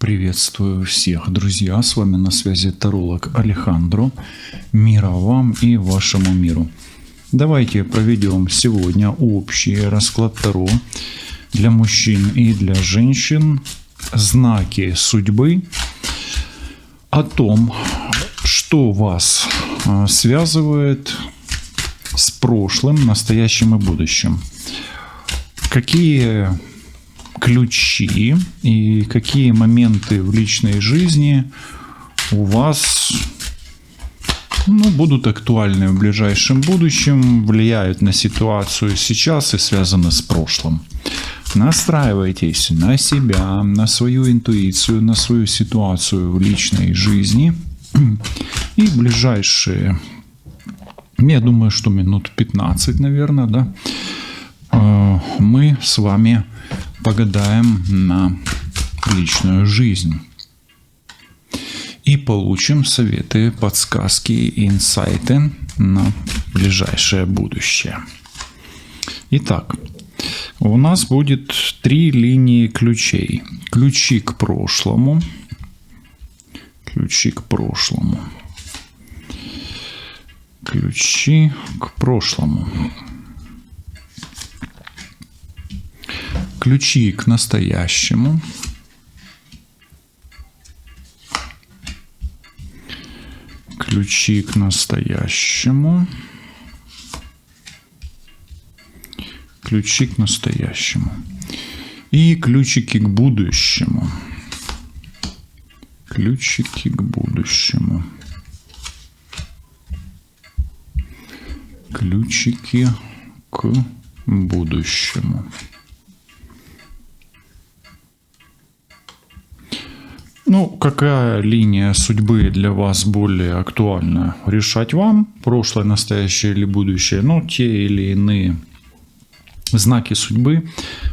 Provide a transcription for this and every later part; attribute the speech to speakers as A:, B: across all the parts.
A: Приветствую всех, друзья! С вами на связи таролог Алехандро. Мира вам и вашему миру. Давайте проведем сегодня общий расклад Таро для мужчин и для женщин. Знаки судьбы о том, что вас связывает с прошлым, настоящим и будущим. Какие ключи и какие моменты в личной жизни у вас будут актуальны в ближайшем будущем, влияют на ситуацию сейчас и связаны с прошлым. Настраивайтесь на себя, на свою интуицию, на свою ситуацию в личной жизни. И ближайшие, я думаю, что минут 15, наверное, да, мы с вами погадаем на личную жизнь и получим советы, подсказки и инсайты на ближайшее будущее. Итак, у нас будет 3 линии ключей. Ключи к прошлому. Ключи к прошлому. Ключи к прошлому. Ключи к настоящему. Ключи к настоящему. Ключи к настоящему. И ключики к будущему. Ключики к будущему. Ключики к будущему. Какая линия судьбы для вас более актуальна? Решать вам, прошлое, настоящее или будущее. Те или иные знаки судьбы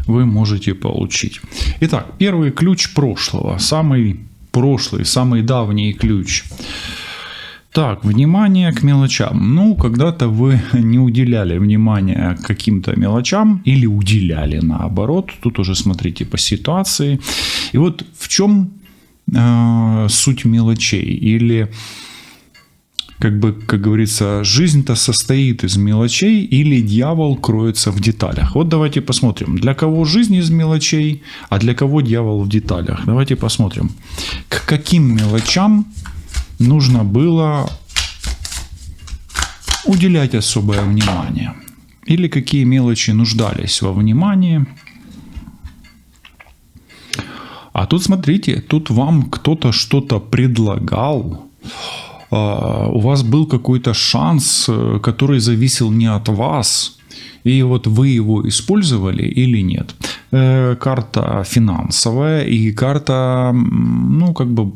A: вы можете получить. Итак, первый ключ прошлого. Самый прошлый, самый давний ключ. Так, внимание к мелочам. Когда-то вы не уделяли внимания каким-то мелочам или уделяли наоборот. Тут уже смотрите по ситуации. И вот в чем суть мелочей? Или, как говорится, жизнь-то состоит из мелочей, или дьявол кроется в деталях? Вот давайте посмотрим, для кого жизнь из мелочей, а для кого дьявол в деталях. Давайте посмотрим, к каким мелочам нужно было уделять особое внимание, или какие мелочи нуждались во внимании. А тут смотрите, тут вам кто-то что-то предлагал, у вас был какой-то шанс, который зависел не от вас, и вот вы его использовали или нет. Карта финансовая, и карта,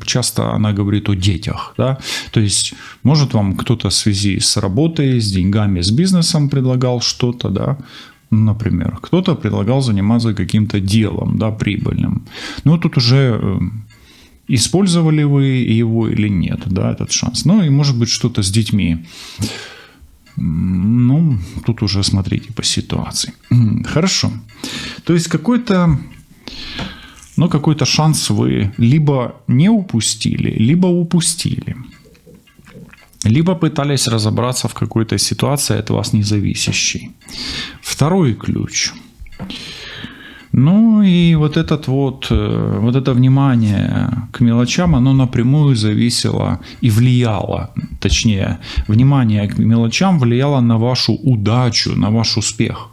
A: часто она говорит о детях, да? То есть, может, вам кто-то в связи с работой, с деньгами, с бизнесом предлагал что-то, да? Например, кто-то предлагал заниматься каким-то делом, да, прибыльным. Тут уже использовали вы его или нет, да, этот шанс. И может быть что-то с детьми. Тут уже смотрите по ситуации. Хорошо. То есть какой-то шанс вы либо не упустили, либо упустили. Либо пытались разобраться в какой-то ситуации от вас независящей. Второй ключ. И вот это внимание к мелочам, оно напрямую зависело и влияло, точнее, внимание к мелочам влияло на вашу удачу, на ваш успех.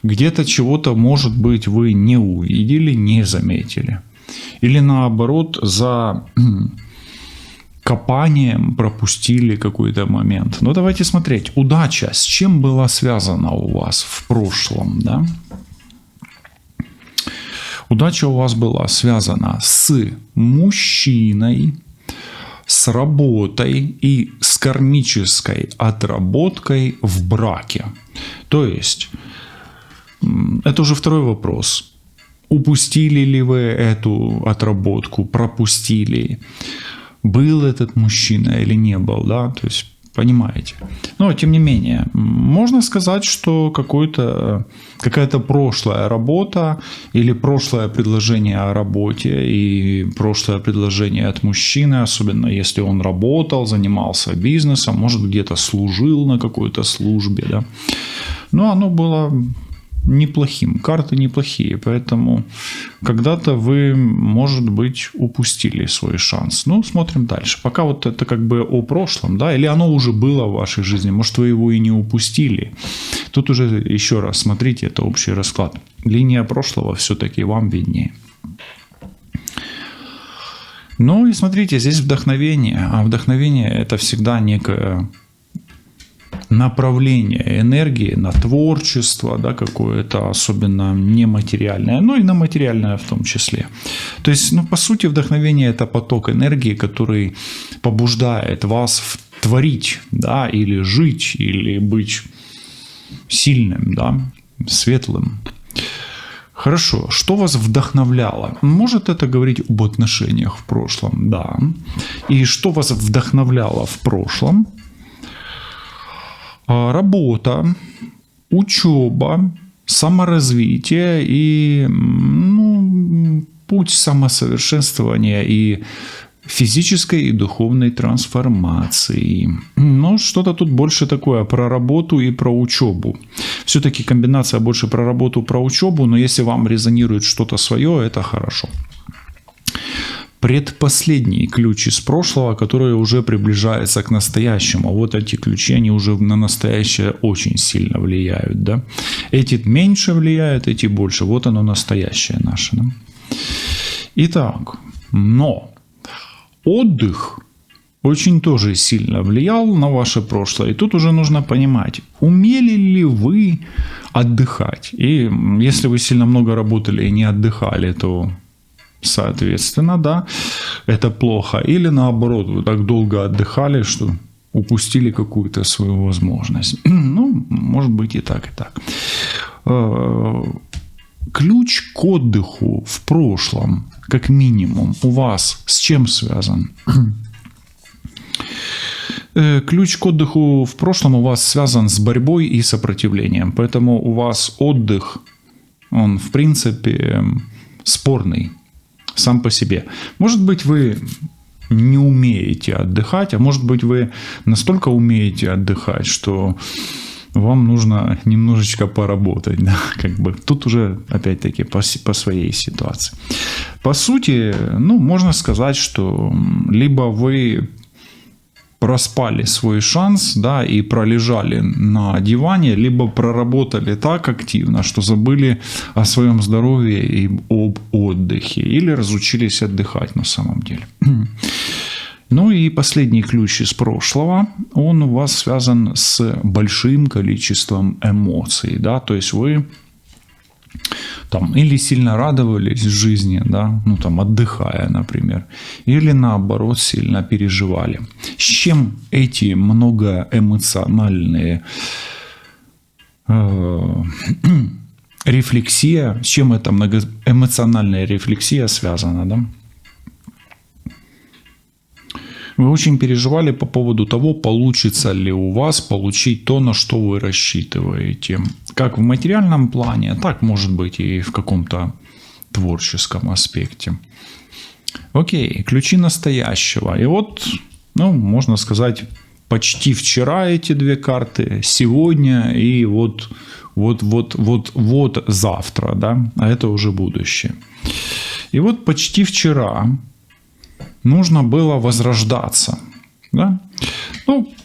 A: Где-то чего-то, может быть, вы не увидели, не заметили. Или наоборот, за копанием пропустили какой-то момент. Давайте смотреть. Удача с чем была связана у вас в прошлом, да? Удача у вас была связана с мужчиной, с работой и с кармической отработкой в браке. То есть, это уже второй вопрос. Упустили ли вы эту отработку, пропустили? Был этот мужчина или не был, да? То есть, Понимаете? Но, тем не менее, можно сказать, что какая-то прошлая работа или прошлое предложение о работе и прошлое предложение от мужчины, особенно если он работал, занимался бизнесом, может, где-то служил на какой-то службе, да, но оно было неплохим, карты неплохие, поэтому когда-то вы, может быть, упустили свой шанс. Ну, смотрим дальше. Пока вот это как бы о прошлом, да, или оно уже было в вашей жизни, может, вы его и не упустили. Тут уже еще раз смотрите, это общий расклад. Линия прошлого все-таки вам виднее. Ну и смотрите, здесь вдохновение, а вдохновение это всегда некое направление энергии на творчество, да, какое-то особенно нематериальное, но и на материальное в том числе. То есть, ну, по сути, вдохновение – это поток энергии, который побуждает вас творить, да, или жить, или быть сильным, да, светлым. Хорошо, что вас вдохновляло? Может это говорить об отношениях в прошлом? Да. И что вас вдохновляло в прошлом? Работа, учеба, саморазвитие и путь самосовершенствования и физической и духовной трансформации. Но что-то тут больше такое про работу и про учебу. Все-таки комбинация больше про работу, про учебу, но если вам резонирует что-то свое, это хорошо. Предпоследний ключ из прошлого, который уже приближается к настоящему. Вот эти ключи, они уже на настоящее очень сильно влияют. Да? Эти меньше влияют, эти больше. Вот оно настоящее наше. Да? Итак, но отдых очень тоже сильно влиял на ваше прошлое. И тут уже нужно понимать, умели ли вы отдыхать. И если вы сильно много работали и не отдыхали, то соответственно, да, это плохо. Или наоборот, вы так долго отдыхали, что упустили какую-то свою возможность. Ну, может быть и так, и так. Ключ к отдыху в прошлом, как минимум, у вас с чем связан? Ключ к отдыху в прошлом у вас связан с борьбой и сопротивлением. Поэтому у вас отдых, он в принципе спорный сам по себе. Может быть, вы не умеете отдыхать, а может быть, вы настолько умеете отдыхать, что вам нужно немножечко поработать. Да? Как бы. Тут уже, опять-таки, по своей ситуации. По сути, можно сказать, что либо вы проспали свой шанс, да, и пролежали на диване, либо проработали так активно, что забыли о своем здоровье и об отдыхе, или разучились отдыхать на самом деле. Ну и последний ключ из прошлого, он у вас связан с большим количеством эмоций, да, то есть вы там или сильно радовались жизни, да, отдыхая, например, или наоборот сильно переживали. С чем эти многоэмоциональные рефлексия, с чем эта многоэмоциональная рефлексия связана, да? Вы очень переживали по поводу того, получится ли у вас получить то, на что вы рассчитываете. Как в материальном плане, так может быть и в каком-то творческом аспекте. Окей, ключи настоящего. И вот, можно сказать, почти вчера эти две карты, сегодня и вот завтра, да, а это уже будущее. И вот почти вчера нужно было возрождаться. Да?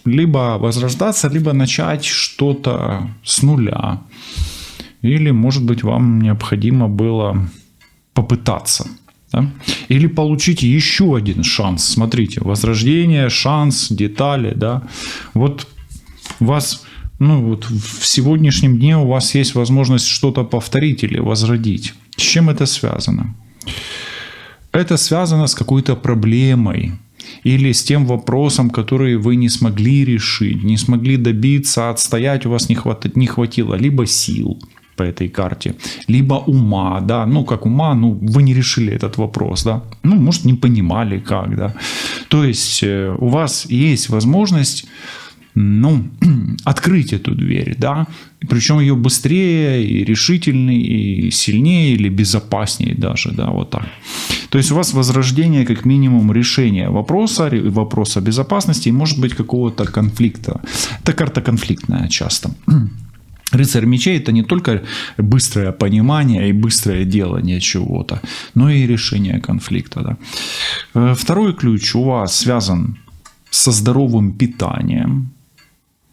A: Либо возрождаться, либо начать что-то с нуля. Или, может быть, вам необходимо было попытаться. Да? Или получить еще один шанс. Смотрите, возрождение, шанс, детали. Да? Вот у вас, в сегодняшнем дне у вас есть возможность что-то повторить или возродить. С чем это связано? Это связано с какой-то проблемой или с тем вопросом, который вы не смогли решить, не смогли добиться, отстоять у вас не хватило либо сил по этой карте, либо ума, да, как ума, вы не решили этот вопрос, да, может не понимали как, да. То есть у вас есть возможность ну, открыть эту дверь, да, причем ее быстрее и решительнее, и сильнее, или безопаснее даже, да, вот так. То есть у вас возрождение как минимум решения вопроса безопасности и может быть какого-то конфликта. Это карта конфликтная часто. Рыцарь мечей – это не только быстрое понимание и быстрое делание чего-то, но и решение конфликта. Да. Второй ключ у вас связан со здоровым питанием.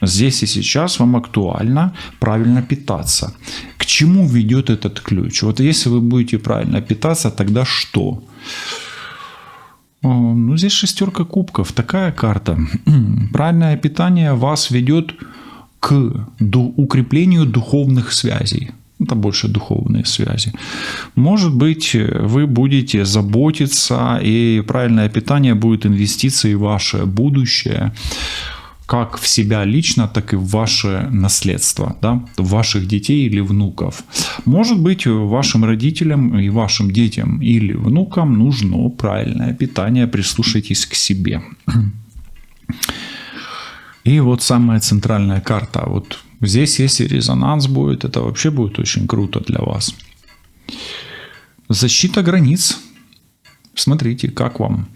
A: Здесь и сейчас вам актуально правильно питаться. К чему ведет этот ключ? Вот если вы будете правильно питаться, тогда что? Ну, здесь 6 кубков, такая карта. Правильное питание вас ведет к укреплению духовных связей. Это больше духовные связи. Может быть, вы будете заботиться, и правильное питание будет инвестицией в ваше будущее, как в себя лично, так и в ваше наследство, да? В ваших детей или внуков. Может быть, вашим родителям и вашим детям или внукам нужно правильное питание, прислушайтесь к себе. И вот самая центральная карта. Вот здесь, если резонанс будет, это вообще будет очень круто для вас. Защита границ. Смотрите, как вам.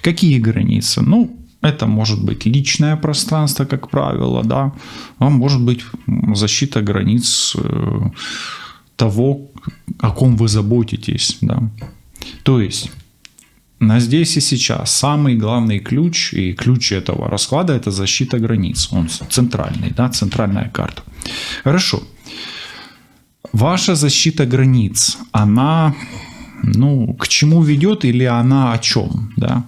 A: Какие границы? Ну, это может быть личное пространство, как правило, да. А может быть защита границ того, о ком вы заботитесь, да. То есть на здесь и сейчас самый главный ключ и ключ этого расклада – это защита границ. Он центральный, да, центральная карта. Хорошо. Ваша защита границ, она, ну, к чему ведет или она о чем, да?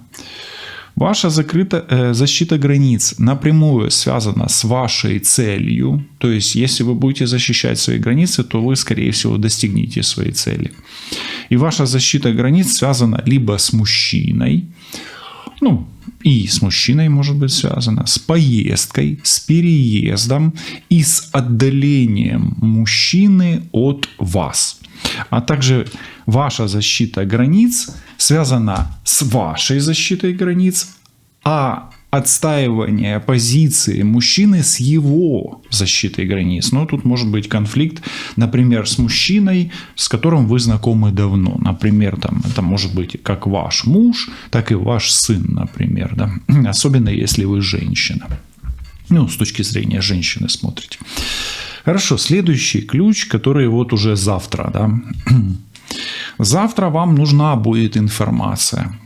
A: Ваша защита границ напрямую связана с вашей целью. То есть, если вы будете защищать свои границы, то вы, скорее всего, достигнете своей цели. И ваша защита границ связана либо с мужчиной, ну, и с мужчиной может быть связана, с поездкой, с переездом и с отдалением мужчины от вас. А также ваша защита границ связана с вашей защитой границ, а отстаивание позиции мужчины с его защитой границ. Но тут может быть конфликт, например, с мужчиной, с которым вы знакомы давно. Например, там, это может быть как ваш муж, так и ваш сын, например. Да? Особенно если вы женщина. Ну, с точки зрения женщины смотрите. Хорошо, следующий ключ, который вот уже завтра. Да? Завтра вам нужна будет информация.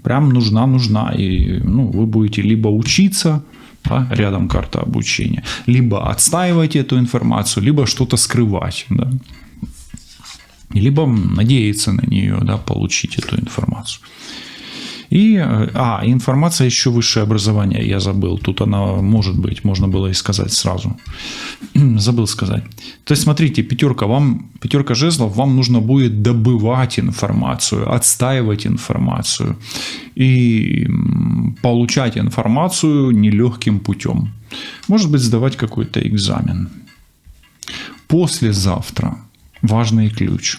A: Прям нужна. И ну, вы будете либо учиться, да, рядом карта обучения, либо отстаивать эту информацию, либо что-то скрывать. Да? Либо надеяться на нее, да, получить эту информацию. И информация еще высшее образование, я забыл. Тут она может быть, можно было и сказать сразу. Забыл сказать. То есть, смотрите, пятерка жезлов, вам нужно будет добывать информацию, отстаивать информацию и получать информацию нелегким путем. Может быть, сдавать какой-то экзамен. Послезавтра важный ключ.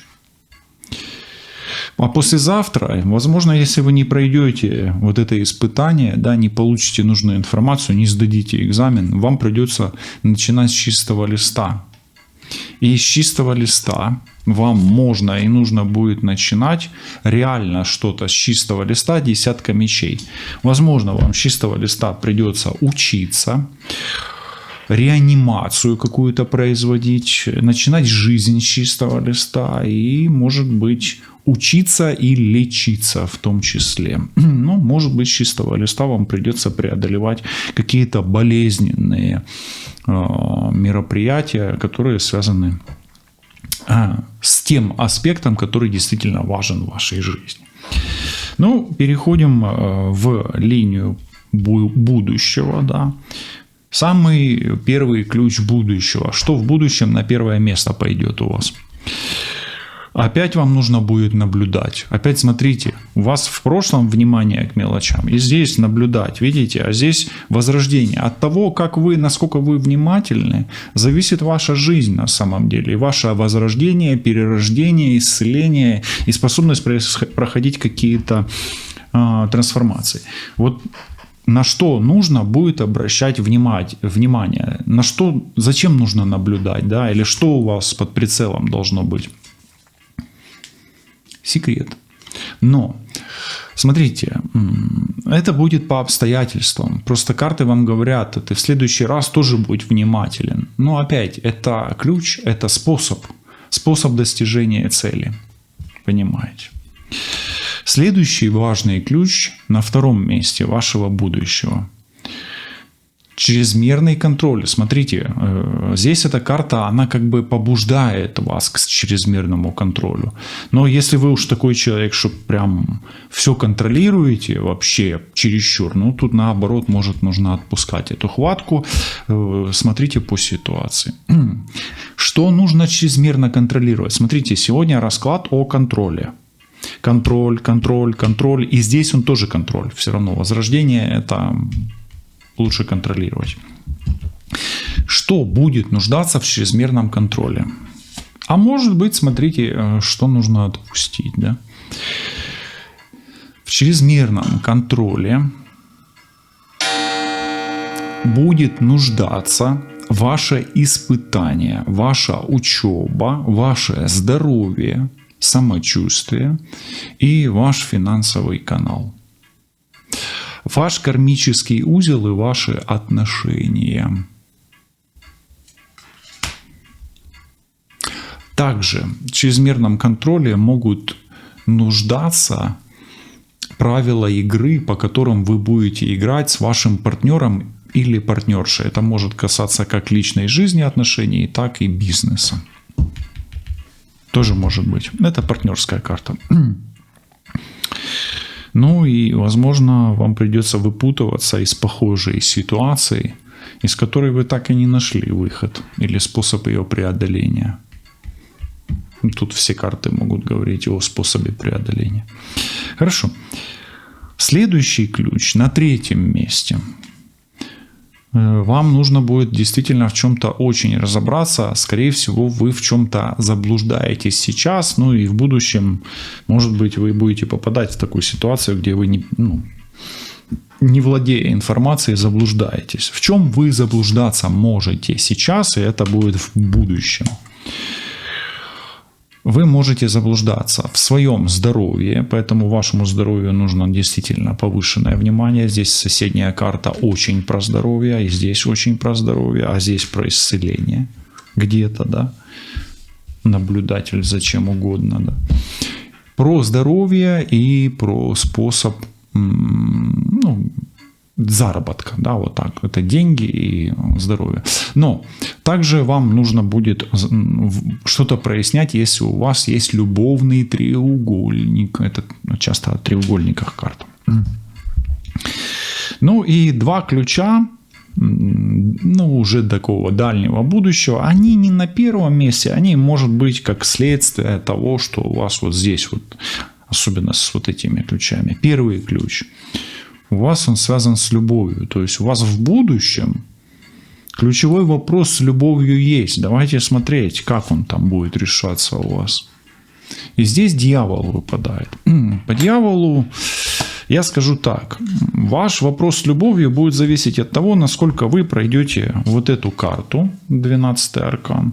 A: А послезавтра, возможно, если вы не пройдете вот это испытание, да, не получите нужную информацию, не сдадите экзамен, вам придется начинать с чистого листа. И с чистого листа вам можно и нужно будет начинать реально что-то с чистого листа, десятка мечей. Возможно, вам с чистого листа придется учиться, реанимацию какую-то производить, начинать жизнь с чистого листа и, может быть, учиться и лечиться в том числе. Ну, может быть, с чистого листа вам придется преодолевать какие-то болезненные мероприятия, которые связаны с тем аспектом, который действительно важен в вашей жизни. Ну, переходим в линию будущего, да. Самый первый ключ будущего. Что в будущем на первое место пойдет у вас? Опять вам нужно будет наблюдать. Опять смотрите, у вас в прошлом внимание к мелочам. И здесь наблюдать, видите? А здесь возрождение. От того, насколько вы внимательны, зависит ваша жизнь на самом деле. И ваше возрождение, перерождение, исцеление и способность проходить какие-то трансформации. Вот на что нужно будет обращать внимание, на что, зачем нужно наблюдать, да, или что у вас под прицелом должно быть. Секрет. Но, смотрите, это будет по обстоятельствам. Просто карты вам говорят, ты в следующий раз тоже будь внимателен. Но опять, это ключ, это способ достижения цели. Понимаете? Следующий важный ключ на втором месте вашего будущего. Чрезмерный контроль. Смотрите, здесь эта карта, она как бы побуждает вас к чрезмерному контролю. Но если вы уж такой человек, что прям все контролируете вообще чересчур, ну тут наоборот, может, нужно отпускать эту хватку. Смотрите по ситуации. Что нужно чрезмерно контролировать? Смотрите, сегодня расклад о контроле. Контроль. И здесь он тоже контроль. Все равно возрождение — это лучше контролировать. Что будет нуждаться в чрезмерном контроле? А может быть, смотрите, что нужно отпустить. Да? В чрезмерном контроле будет нуждаться ваше испытание, ваша учеба, ваше здоровье, самочувствие и ваш финансовый канал. Ваш кармический узел и ваши отношения. Также в чрезмерном контроле могут нуждаться правила игры, по которым вы будете играть с вашим партнером или партнершей. Это может касаться как личной жизни отношений, так и бизнеса. Тоже может быть. Это партнерская карта. Ну и, возможно, вам придется выпутываться из похожей ситуации, из которой вы так и не нашли выход или способ ее преодоления. Тут все карты могут говорить о способе преодоления. Хорошо. Следующий ключ на третьем месте. Вам нужно будет действительно в чем-то очень разобраться. Скорее всего, вы в чем-то заблуждаетесь сейчас. Ну и в будущем, может быть, вы будете попадать в такую ситуацию, где вы не владея информацией, заблуждаетесь. В чем вы заблуждаться можете сейчас, и это будет в будущем. Вы можете заблуждаться в своем здоровье, поэтому вашему здоровью нужно действительно повышенное внимание. Здесь соседняя карта очень про здоровье, и здесь очень про здоровье, а здесь про исцеление. Где-то, да. Наблюдатель зачем угодно, да. Про здоровье и про способ заработка, да, вот так. Это деньги и здоровье. Но также вам нужно будет что-то прояснять, если у вас есть любовный треугольник. Это часто о треугольниках карта. Ну и два ключа, уже такого дальнего будущего, они не на первом месте, они, может быть, как следствие того, что у вас вот здесь вот, особенно с вот этими ключами. Первый ключ. У вас он связан с любовью. То есть у вас в будущем ключевой вопрос с любовью есть. Давайте смотреть, как он там будет решаться у вас. И здесь дьявол выпадает. По дьяволу я скажу так. Ваш вопрос с любовью будет зависеть от того, насколько вы пройдете вот эту карту, 12-й аркан.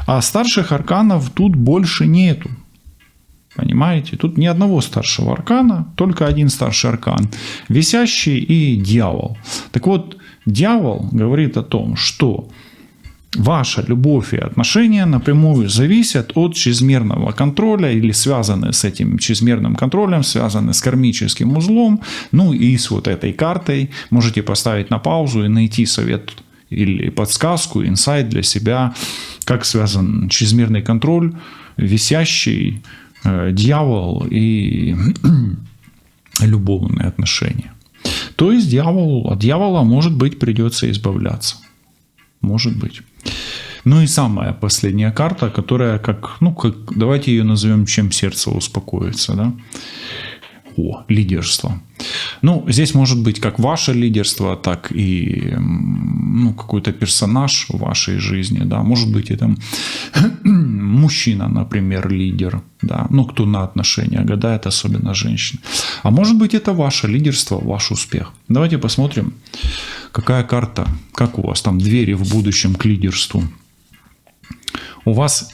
A: А старших арканов тут больше нету. Понимаете? Тут ни одного старшего аркана, только один старший аркан. Висящий и дьявол. Так вот, дьявол говорит о том, что ваша любовь и отношения напрямую зависят от чрезмерного контроля или связаны с этим чрезмерным контролем, связаны с кармическим узлом. Ну и с вот этой картой можете поставить на паузу и найти совет или подсказку, инсайт для себя, как связан чрезмерный контроль, висящий дьявол и любовные отношения. То есть от дьявола, может быть, придется избавляться. Может быть. Ну и самая последняя карта, которая давайте ее назовем «Чем сердце успокоится». Да? Лидерство. Ну, здесь может быть как ваше лидерство, так и какой-то персонаж в вашей жизни, да, может быть это мужчина, например, лидер, да, кто на отношения гадает, особенно женщины. А может быть это ваше лидерство, ваш успех. Давайте посмотрим, какая карта, как у вас там двери в будущем к лидерству. У вас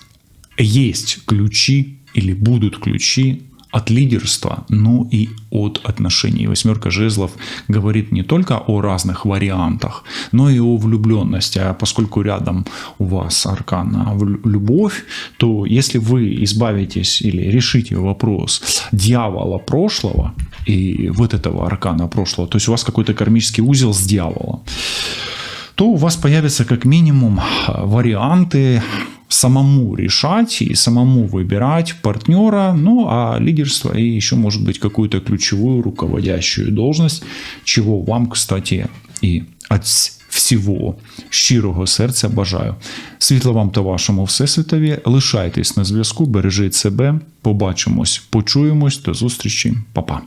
A: есть ключи или будут ключи от лидерства, но и от отношений. Восьмерка жезлов говорит не только о разных вариантах, но и о влюбленности. А поскольку рядом у вас аркан любовь, то если вы избавитесь или решите вопрос дьявола прошлого и вот этого аркана прошлого, то есть у вас какой-то кармический узел с дьяволом, то у вас появятся как минимум варианты самому решать и самому выбирать партнера, а лидерство и еще может быть какую-то ключевую руководящую должность, чего вам, кстати, і від всього щирого серця бажаю. Світла вам та вашому всесвітові, лишайтесь на зв'язку, бережіть себе, побачимось, почуємось, до зустрічі, па-па.